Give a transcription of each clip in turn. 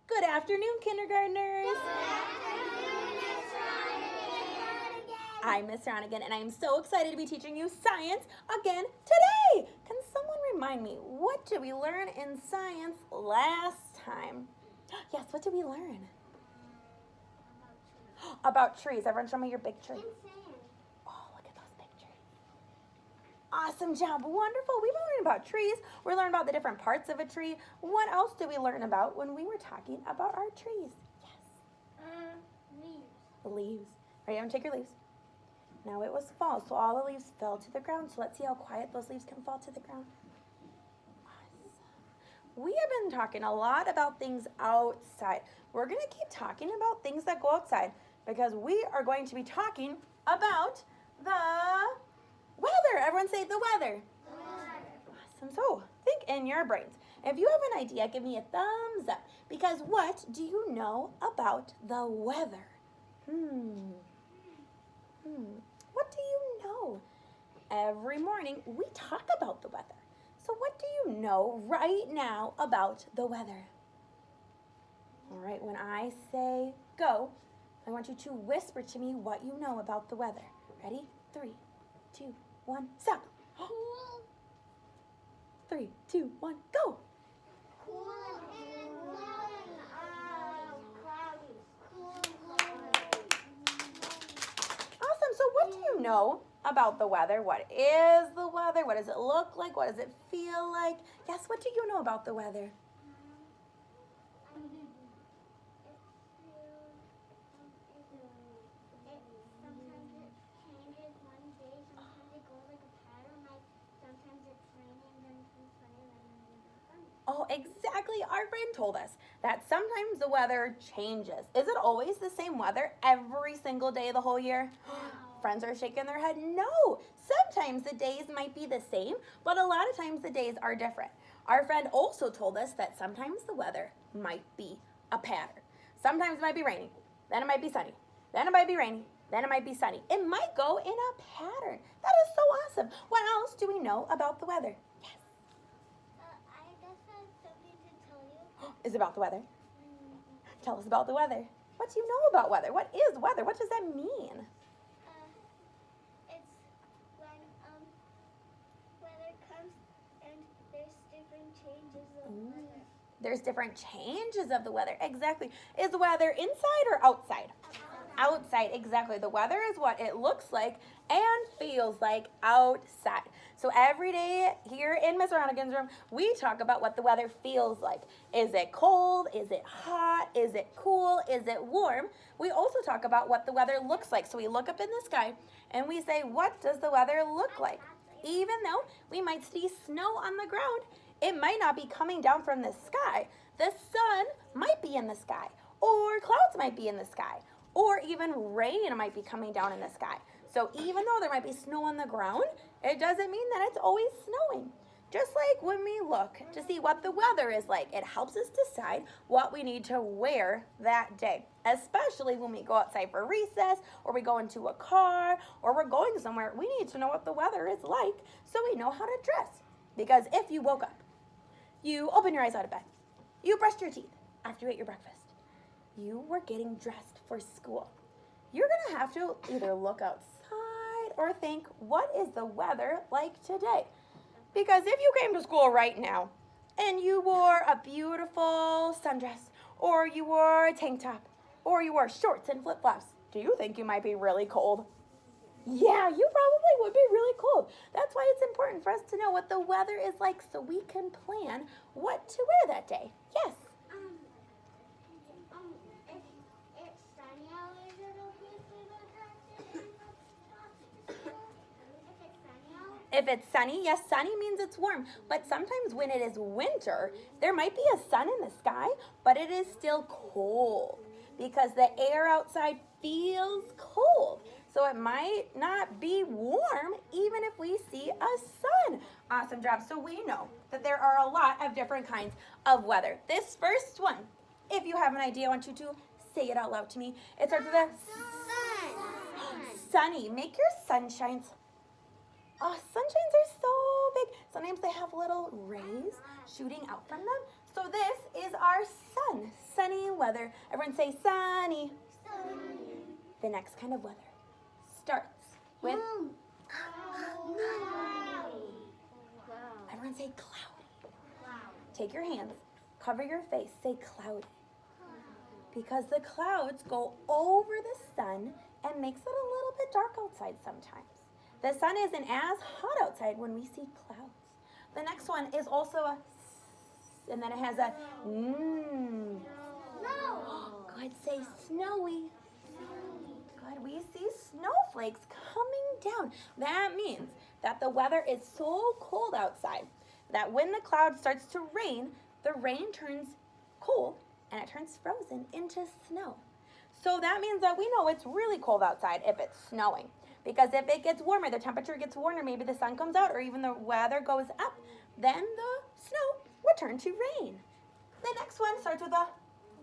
Good afternoon, kindergartners. Good afternoon, Miss Ronigan. I'm Miss Ronigan, and I'm so excited to be teaching you science again today. Can someone remind me, what did we learn in science last time? Yes, what did we learn? About trees. Everyone show me your big tree. Oh, look at those big trees. Awesome job. Wonderful. We've been learning about trees. We're learning about the different parts of a tree. What else did we learn about when we were talking about our trees? Yes. Leaves. The leaves. Ready? I'm gonna take your leaves. Now it was fall, so all the leaves fell to the ground. So let's see how quiet those leaves can fall to the ground. Awesome. We have been talking a lot about things outside. We're gonna keep talking about things that go outside because we are going to be talking about the weather. Everyone say the weather. Awesome. So think in your brains. If you have an idea, give me a thumbs up. Because what do you know about the weather? What do you know? Every morning we talk about the weather. So what do you know right now about the weather? All right, when I say go, I want you to whisper to me what you know about the weather. Ready? 3, 2, 1, stop. Cool. 3, 2, 1, go. Cool and cloudy. Cool and cloudy. Awesome. So what do you know about the weather? What is the weather? What does it look like? What does it feel like? Yes, what do you know about the weather? Sometimes it changes one day, sometimes it goes like a pattern, like sometimes it's raining, then it's sunny, then it's sunny. Oh, exactly. Our friend told us that sometimes the weather changes. Is it always the same weather every single day of the whole year? Friends are shaking their head. No. Sometimes the days might be the same, but a lot of times the days are different. Our friend also told us that sometimes the weather might be a pattern. Sometimes it might be raining, then it might be sunny, then it might be raining, then it might be sunny. It might go in a pattern. That is so awesome. What else do we know about the weather? Yes. I guess I have something to tell you. Is about the weather. Tell us about the weather. What do you know about weather? What is weather? What does that mean? It's when weather comes and there's different changes of weather. There's different changes of the weather. Exactly. Is the weather inside or outside? Outside, exactly. The weather is what it looks like and feels like outside. So every day here in Miss Ronigan's room, we talk about what the weather feels like. Is it cold? Is it hot? Is it cool? Is it warm? We also talk about what the weather looks like. So we look up in the sky and we say, what does the weather look like? Even though we might see snow on the ground, it might not be coming down from the sky. The sun might be in the sky, or clouds might be in the sky, or even rain might be coming down in the sky. So even though there might be snow on the ground, it doesn't mean that it's always snowing. Just like when we look to see what the weather is like, it helps us decide what we need to wear that day, especially when we go outside for recess, or we go into a car, or we're going somewhere. We need to know what the weather is like so we know how to dress. Because if you woke up, you opened your eyes out of bed, you brushed your teeth after you ate your breakfast, you were getting dressed for school, you're going to have to either look outside or think, what is the weather like today? Because if you came to school right now and you wore a beautiful sundress, or you wore a tank top, or you wore shorts and flip-flops, do you think you might be really cold? Yeah, you probably would be really cold. That's why it's important for us to know what the weather is like so we can plan what to wear that day. Yes? If it's sunny out, is it okay for the dress? If it's sunny out? If it's sunny, yes, sunny means it's warm. But sometimes when it is winter, there might be a sun in the sky, but it is still cold because the air outside feels cold. So it might not be warm even if we see a sun. Awesome job. So we know that there are a lot of different kinds of weather. This first one, if you have an idea, I want you to say it out loud to me. It starts with a sunny. Make your sunshines. Oh, sunshines are so big. Sometimes they have little rays shooting out from them. So this is our sun, sunny weather. Everyone say sunny. The next kind of weather starts with, everyone say cloudy. Take your hands, cover your face, say cloudy. Because the clouds go over the sun and makes it a little bit dark outside sometimes. The sun isn't as hot outside when we see clouds. The next one is also a s, and then it has a mm. Good, say snowy. Good, we see snowflakes coming down. That means that the weather is so cold outside that when the cloud starts to rain, the rain turns cold and it turns frozen into snow. So that means that we know it's really cold outside if it's snowing. Because if it gets warmer, the temperature gets warmer, maybe the sun comes out or even the weather goes up, then the snow would turn to rain. The next one starts with a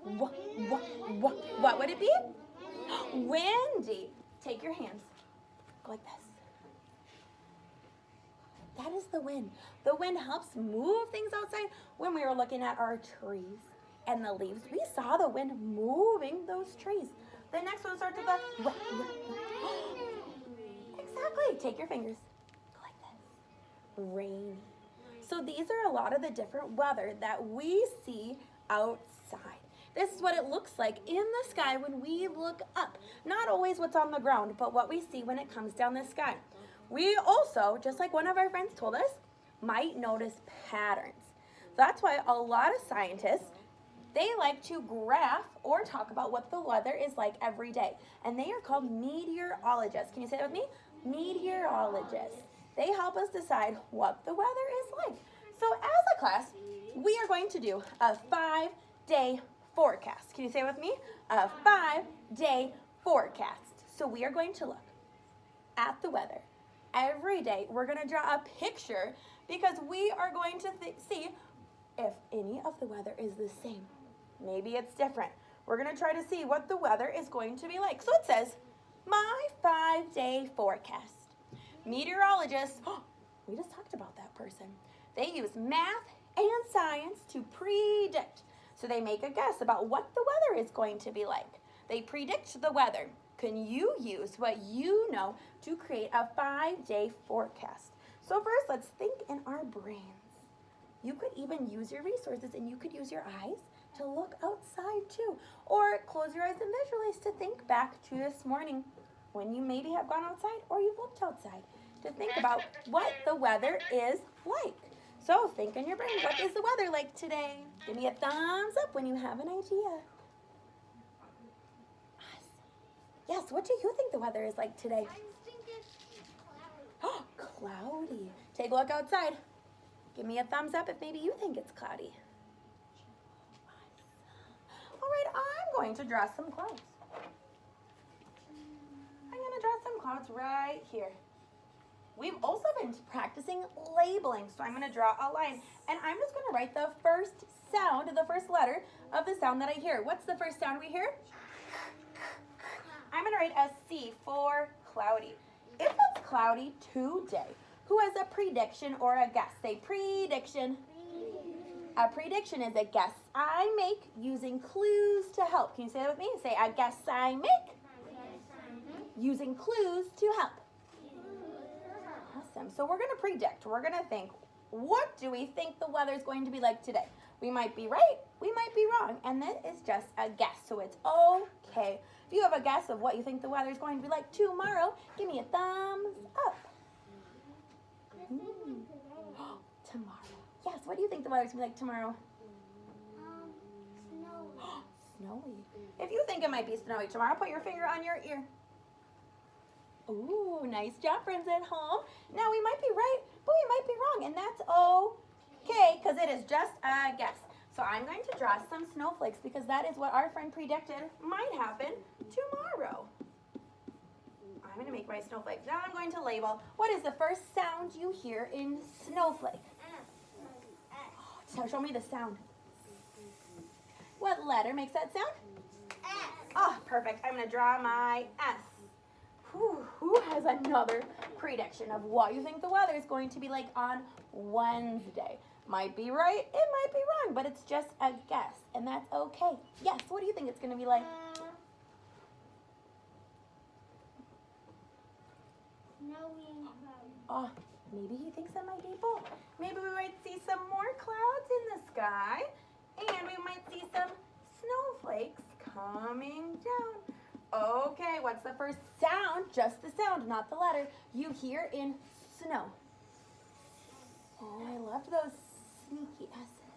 what would it be? Windy. Take your hands. Go like this. That is the wind. The wind helps move things outside. When we were looking at our trees and the leaves, we saw the wind moving those trees. The next one starts with a exactly. Take your fingers. Go like this. Rainy. So these are a lot of the different weather that we see outside. This is what it looks like in the sky when we look up. Not always what's on the ground, but what we see when it comes down the sky. We also, just like one of our friends told us, might notice patterns. That's why a lot of scientists, they like to graph or talk about what the weather is like every day. And they are called meteorologists. Can you say that with me? Meteorologists. They help us decide what the weather is like. So as a class, we are going to do a 5-day forecast. Can you say it with me? A 5-day forecast. So we are going to look at the weather every day. We're going to draw a picture because we are going to see if any of the weather is the same. Maybe it's different. We're going to try to see what the weather is going to be like. So it says, my 5-day forecast. Meteorologists, we just talked about that person. They use math and science to predict. So they make a guess about what the weather is going to be like. They predict the weather. Can you use what you know to create a 5-day forecast? So first, let's think in our brains. You could even use your resources and you could use your eyes to look outside too. Or close your eyes and visualize to think back to this morning when you maybe have gone outside or you've looked outside to think about what the weather is like. So think in your brain, what is the weather like today? Give me a thumbs up when you have an idea. Yes, what do you think the weather is like today? I think it's cloudy. Oh, cloudy. Take a look outside. Give me a thumbs up if maybe you think it's cloudy. All right, I'm going to draw some clouds. I'm going to draw some clouds right here. We've also been practicing labeling, so I'm going to draw a line. And I'm just going to write the first sound, the first letter of the sound that I hear. What's the first sound we hear? I'm going to write a C for cloudy. If it's cloudy today, who has a prediction or a guess? Say prediction. A prediction is a guess I make using clues to help. Can you say that with me? Say, a guess I make using clues to help. Awesome. So we're going to predict. We're going to think, what do we think the weather is going to be like today? We might be right, we might be wrong, and that is just a guess, so it's okay. If you have a guess of what you think the weather is going to be like tomorrow, give me a thumbs up. Tomorrow. Yes, what do you think the weather's going to be like tomorrow? Snowy. Snowy. If you think it might be snowy tomorrow, put your finger on your ear. Ooh, nice job, friends at home. Now, we might be right, but we might be wrong, and that's okay, because it is just a guess. So I'm going to draw some snowflakes because that is what our friend predicted might happen tomorrow. I'm going to make my snowflakes. Now I'm going to label. What is the first sound you hear in snowflake? So show me the sound. What letter makes that sound? S. Oh, perfect. I'm going to draw my S. Who has another prediction of what you think the weather is going to be like on Wednesday? Might be right, it might be wrong, but it's just a guess, and that's okay. Yes, what do you think it's going to be like? Snowy and cloudy. Oh, maybe he thinks it might be both. Maybe we might see some more clouds in the sky, and we might see some snowflakes coming down. Okay, what's the first sound? Just the sound, not the letter. You hear in snow. Oh, I love those sneaky S's.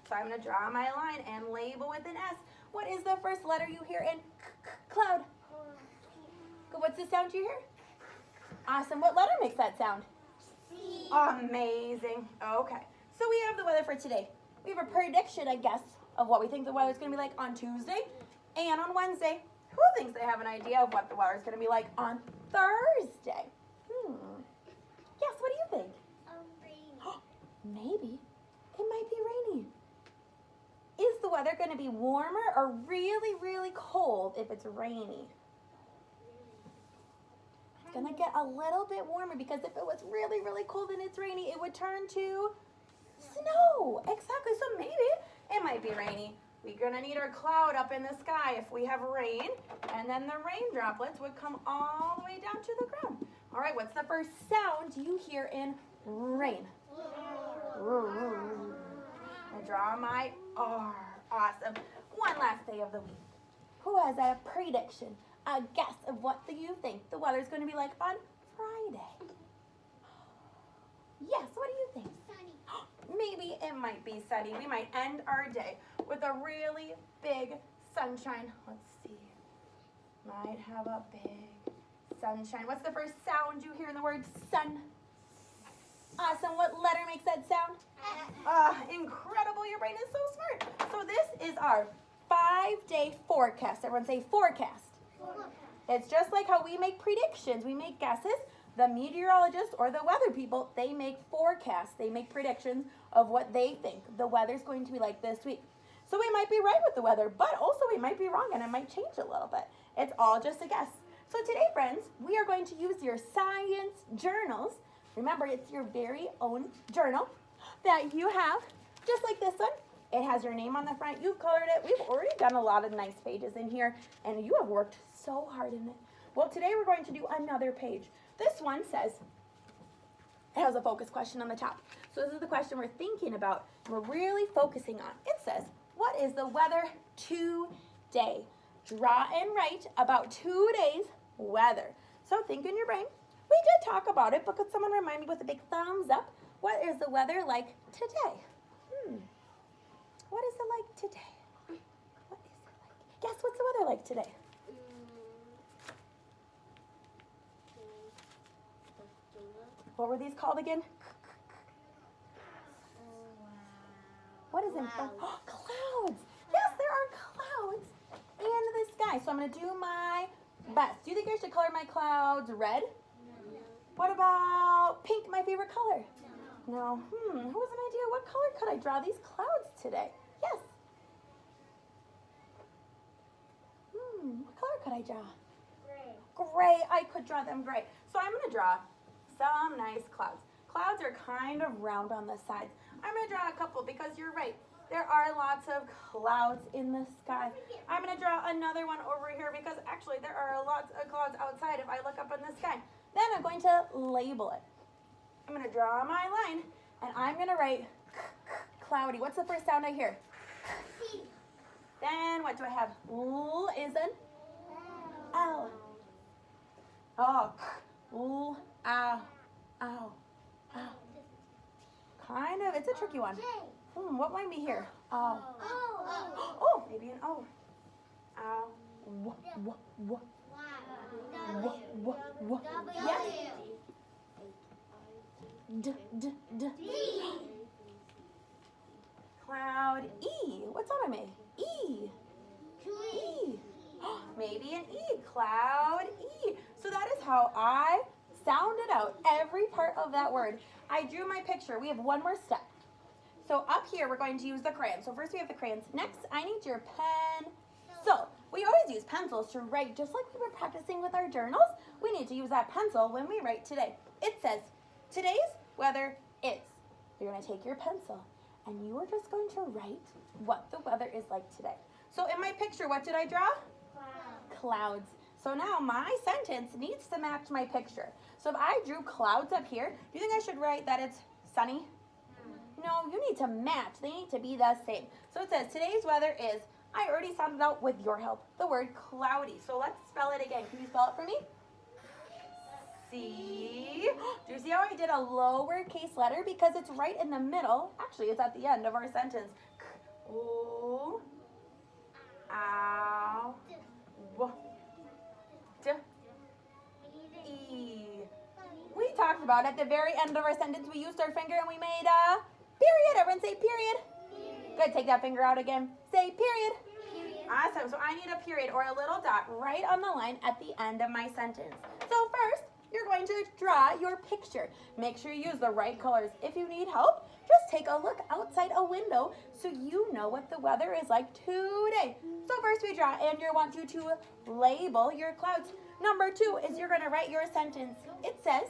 So I'm going to draw my line and label with an S. What is the first letter you hear in cloud? Good. What's the sound you hear? Awesome. What letter makes that sound? C. Amazing. Okay. So we have the weather for today. We have a prediction, I guess, of what we think the weather's going to be like on Tuesday and on Wednesday. Who thinks they have an idea of what the weather's going to be like on Thursday? Yes, what do you think? Rainy. Maybe it might be rainy. Is the weather going to be warmer or really, really cold if it's rainy? It's going to get a little bit warmer because if it was really, really cold and it's rainy, it would turn to snow. Exactly. So maybe it might be rainy. We're going to need our cloud up in the sky if we have rain, and then the rain droplets would come all the way down to the ground. All right, what's the first sound you hear in rain? I draw my R. Awesome. One last day of the week. Who has a prediction, a guess of what do you think the weather's going to be like on Friday? Yes, what do you think? Sunny. Maybe it might be sunny. We might end our day with a really big sunshine. Let's see. Might have a big sunshine. What's the first sound you hear in the word sun? Awesome. What letter makes that sound? Incredible. Your brain is so smart. So this is our 5-day forecast. Everyone say forecast. It's just like how we make predictions. We make guesses. The meteorologists or the weather people, they make forecasts. They make predictions of what they think the weather's going to be like this week. So we might be right with the weather, but also we might be wrong and it might change a little bit. It's all just a guess. So today, friends, we are going to use your science journals. Remember, it's your very own journal that you have, just like this one. It has your name on the front. You've colored it. We've already done a lot of nice pages in here, and you have worked so hard in it. Well, today we're going to do another page. This one says, it has a focus question on the top. So this is the question we're thinking about. We're really focusing on. It says, what is the weather today? Draw and write about 2 days' weather. So think in your brain. We did talk about it, but could someone remind me with a big thumbs up? What is the weather like today? What is it like today? What is it like? Guess what's the weather like today? What were these called again? What is in front? Oh, clouds. Yes, there are clouds in the sky. So I'm going to do my best. Do you think I should color my clouds red? No. What about pink, my favorite color? No. Who has an idea? What color could I draw these clouds today? Yes. What color could I draw? Gray. Gray. I could draw them gray. So I'm going to draw some nice clouds. Clouds are kind of round on the sides. I'm going to draw a couple because you're right. There are lots of clouds in the sky. I'm going to draw another one over here because actually there are lots of clouds outside if I look up in the sky. Then I'm going to label it. I'm going to draw my line and I'm going to write cloudy. What's the first sound I hear? C. Then what do I have? L is an L. Oh, L, ow, ow, ow. Kind of, it's a tricky one. J. What might be here? Oh. O. Oh, maybe an O. Ow. W, w, w, w, w, w. Yes. D, d, d. D. Cloud E. What's on me? E. Tree. E. Maybe an E. Cloud E. So that is how I sounded out every part of that word. I drew my picture. We have one more step. So up here, we're going to use the crayons. So first we have the crayons. Next, I need your pen. So we always use pencils to write, just like we were practicing with our journals. We need to use that pencil when we write today. It says, today's weather is. You're going to take your pencil and you are just going to write what the weather is like today. So in my picture, what did I draw? Clouds. So now my sentence needs to match my picture. So if I drew clouds up here, do you think I should write that it's sunny? No, you need to match. They need to be the same. So it says today's weather is, I already sounded out with your help, the word cloudy. So let's spell it again. Can you spell it for me? C. Do you see how I did a lowercase letter? Because it's right in the middle. Actually, it's at the end of our sentence. O. Ow. W. D. E. We talked about at the very end of our sentence, we used our finger and we made a period. Everyone say period. Good, take that finger out again. Say period. Awesome, so I need a period or a little dot right on the line at the end of my sentence. So first, you're going to draw your picture. Make sure you use the right colors. If you need help, just take a look outside a window so you know what the weather is like today. So first we draw, and you want you to label your clouds. Number 2 is you're going to write your sentence. It says,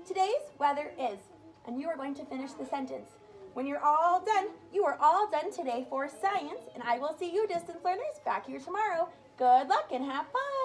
today's weather is, and you are going to finish the sentence. When you're all done, you are all done today for science, and I will see you, distance learners, back here tomorrow. Good luck and have fun.